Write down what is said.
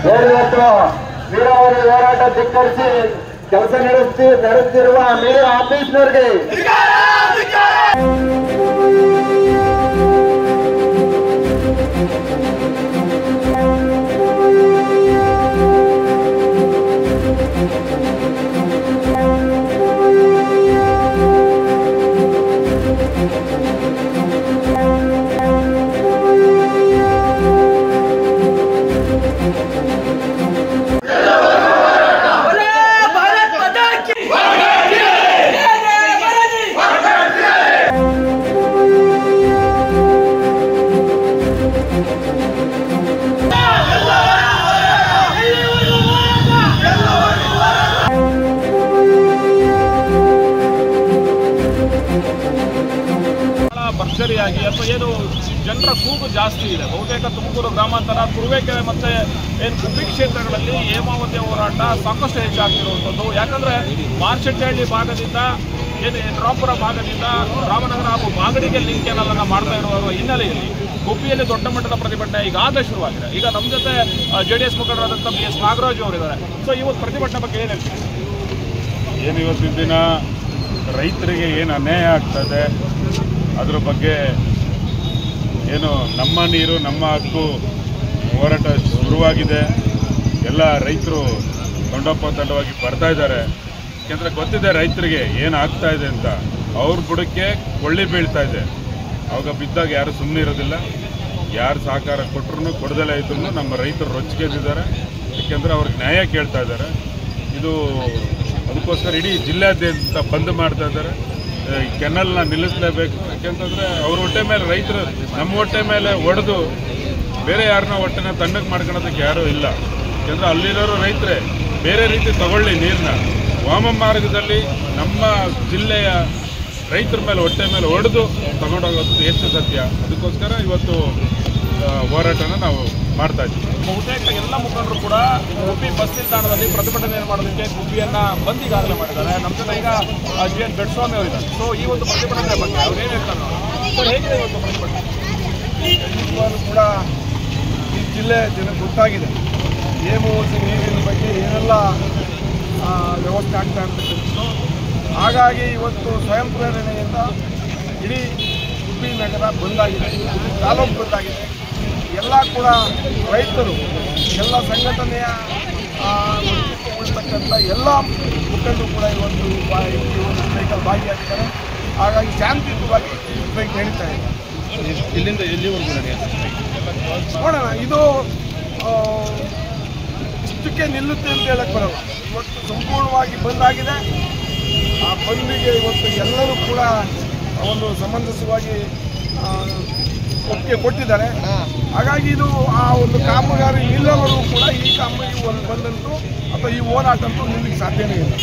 ಇವತ್ತು ನೀರಾವರಿ ಹೋರಾಟ ಧಿಕ್ಕರಿಸಿ ಕೆಲಸ ನಡೆಸುತ್ತಿರುವ ನೀರಿನ ಆಫೀಸ್ನವರಿಗೆ ಭರ್ಜರಿಯಾಗಿ ಅಥವಾ ಏನು ಜನರ ಕೂಗು ಜಾಸ್ತಿ ಇದೆ. ಬಹುತೇಕ ತುಮಕೂರು ಗ್ರಾಮಾಂತರ, ತುರುವೇಕೆರೆ ಮತ್ತು ಏನು ಗುಬ್ಬಿ ಕ್ಷೇತ್ರಗಳಲ್ಲಿ ಹೇಮಾವತಿ ಹೋರಾಟ ಸಾಕಷ್ಟು ಹೆಚ್ಚಾಗ್ತಿರುವಂಥದ್ದು. ಯಾಕಂದರೆ ಮಾರ್ಚೆಟ್ಟಹಳ್ಳಿ ಭಾಗದಿಂದ ಏನು ಯಡ್ರಾಪುರ ಭಾಗದಿಂದ ರಾಮನಗರ ಹಾಗೂ ಮಾಗಡಿಗೆ ಲಿಂಕ್ ಕೆನಲನ್ನು ಮಾಡ್ತಾ ಇರುವ ಹಿನ್ನೆಲೆಯಲ್ಲಿ ಗುಬ್ಬಿಯಲ್ಲಿ ದೊಡ್ಡ ಮಟ್ಟದ ಪ್ರತಿಭಟನೆ ಈಗಾಗಲೇ ಶುರುವಾಗಿದೆ. ಈಗ ನಮ್ಮ ಜೊತೆ JDS ಮುಖಂಡರಾದಂಥ BS ನಾಗರಾಜು ಅವರಿದ್ದಾರೆ. ಸೊ ಇವತ್ತು ಪ್ರತಿಭಟನೆ ಬಗ್ಗೆ ಏನು ಹೇಳ್ತೀವಿ? ಏನು ಇವತ್ತಿನ ದಿನ ರೈತರಿಗೆ ಏನು ಅನ್ಯಾಯ ಆಗ್ತದೆ ಅದರ ಬಗ್ಗೆ ಏನು ನಮ್ಮ ನೀರು ನಮ್ಮ ಹಕ್ಕು ಹೋರಾಟ ಶುರುವಾಗಿದೆ. ಎಲ್ಲ ರೈತರು ತಂಡೋಪತಂಡವಾಗಿ ಬರ್ತಾ ಇದ್ದಾರೆ. ಯಾಕೆಂದರೆ ಗೊತ್ತಿದೆ ರೈತರಿಗೆ ಏನು ಆಗ್ತಾ ಇದೆ ಅಂತ. ಅವ್ರ ಬುಡಕ್ಕೆ ಕೊಳ್ಳಿ ಬೀಳ್ತಾ ಇದೆ. ಅವಾಗ ಬಿದ್ದಾಗ ಯಾರು ಸುಮ್ಮನೆ ಇರೋದಿಲ್ಲ. ಯಾರು ಸಹಕಾರ ಕೊಟ್ಟರು ಕೊಡದಲ್ಲೇ ಇದ್ರೂ ನಮ್ಮ ರೈತರು ರೊಚ್ಚಿಗೆದ್ದಿದ್ದಾರೆ. ಯಾಕೆಂದರೆ ಅವ್ರಿಗೆ ನ್ಯಾಯ ಕೇಳ್ತಾ ಇದ್ದಾರೆ. ಇದು ಅದಕ್ಕೋಸ್ಕರ ಇಡೀ ಜಿಲ್ಲೆಯಾದ್ಯಂತ ಬಂದ್ ಮಾಡ್ತಾ ಇದ್ದಾರೆ. ಕೆನಲ್ನ ನಿಲ್ಲಿಸಲೇಬೇಕು. ಯಾಕೆಂತಂದರೆ ಅವ್ರ ಹೊಟ್ಟೆ ಮೇಲೆ ರೈತರು ನಮ್ಮ ಹೊಟ್ಟೆ ಮೇಲೆ ಒಡೆದು ಬೇರೆ ಯಾರನ್ನ ಹೊಟ್ಟೆನ ತಣ್ಣಗೆ ಮಾಡ್ಕೊಳೋದಕ್ಕೆ ಯಾರೂ ಇಲ್ಲ. ಯಾಕೆಂದರೆ ಅಲ್ಲಿರೋರು ರೈತರೇ ಬೇರೆ ರೀತಿ ತಗೊಳ್ಳಿ ನೀರನ್ನ. ವಾಮ ಮಾರ್ಗದಲ್ಲಿ ನಮ್ಮ ಜಿಲ್ಲೆಯ ರೈತರ ಮೇಲೆ ಹೊಟ್ಟೆ ಮೇಲೆ ಹೊಡೆದು ತಗೊಂಡೋಗೋದು ಎಷ್ಟು ಸತ್ಯ. ಅದಕ್ಕೋಸ್ಕರ ಇವತ್ತು ಹೋರಾಟನ ನಾವು ಮಾಡ್ತಾ ಇದ್ದೀವಿ. ಬಹುತೇಕ ಎಲ್ಲ ಮುಖಂಡರು ಕೂಡ ಗುಬ್ಬಿ ಬಸ್ ನಿಲ್ದಾಣದಲ್ಲಿ ಪ್ರತಿಭಟನೆ ಮಾಡೋದಕ್ಕೆ ಗುಬ್ಬಿಯನ್ನು ಬಂದ್ ಈಗಾಗಲೇ ಮಾಡಿದ್ದಾರೆ. ನಮ್ಮ ಜೊತೆ ಈಗ GN ಬೆಡ್ಸ್ವಾಮಿ ಅವರಿದ್ದಾರೆ. ಸೊ ಈ ಒಂದು ಪ್ರತಿಭಟನೆ ಬಗ್ಗೆ ಅವ್ರು ಏನು ಹೇಳ್ತಾರೆ? ಸರ್, ಹೇಗಿದೆ ಇವತ್ತು ಪ್ರತಿಭಟನೆ? ನಿಜವಾಗ್ಲೂ ಕೂಡ ಈ ಜಿಲ್ಲೆ ಜನಕ್ಕೆ ಗೊತ್ತಾಗಿದೆ ಹೇಮಾವತಿ ನೀರಿನ ಬಗ್ಗೆ ಏನೆಲ್ಲ ವ್ಯವಸ್ಥೆ ಆಗ್ತಾ ಇರ್ತಕ್ಕಂಥದ್ದು. ಹಾಗಾಗಿ ಇವತ್ತು ಸ್ವಯಂ ಪ್ರೇರಣೆಯಿಂದ ಇಡೀ ಗುಬ್ಬಿ ನಗರ ಬಂದಾಗಿದೆ, ತಾಲೂಕು ಬಂದಾಗಿದೆ. ಎಲ್ಲ ಕೂಡ ರೈತರು, ಎಲ್ಲ ಸಂಘಟನೆಯ ಉಳಿತಕ್ಕಂಥ ಎಲ್ಲ ಮುಖಂಡರು ಕೂಡ ಇವತ್ತು ಸ್ಟ್ರೈಕಲ್ಲಿ ಭಾಗಿಯಾಗಿದ್ದಾರೆ. ಹಾಗಾಗಿ ಶಾಂತಿಯುತವಾಗಿ ಸ್ಟ್ರೈಕ್ ನಡೀತಾ ಇದೆ. ಇಲ್ಲಿಂದ ಎಲ್ಲಿವರೆಗೂ ನಡೆಯುತ್ತೆ? ನೋಡೋಣ, ಇದು ಇಷ್ಟಕ್ಕೆ ನಿಲ್ಲುತ್ತೆ ಅಂತ ಹೇಳಕ್ಕೆ ಬರಲ್ಲ. ಇವತ್ತು ಸಂಪೂರ್ಣವಾಗಿ ಬಂದಾಗಿದೆ. ಆ ಬಂದಿಗೆ ಇವತ್ತು ಎಲ್ಲರೂ ಕೂಡ ಒಂದು ಸಮಂಜಸವಾಗಿ ಒಪ್ಪಿಗೆ ಕೊಟ್ಟಿದ್ದಾರೆ. ಹಾಗಾಗಿ ಇದು ಆ ಒಂದು ಕಾಮಗಾರಿ ನಿಲ್ಲವರೆಗೂ ಕೂಡ ಈ ಕಾಮಗಾರಿ ಬಂದಂತೂ ಅಥವಾ ಈ ಹೋರಾಟ ಅಂತೂ ನಿಲ್ಲಕ್ಕೆ ಸಾಧ್ಯನೇ ಇಲ್ಲ.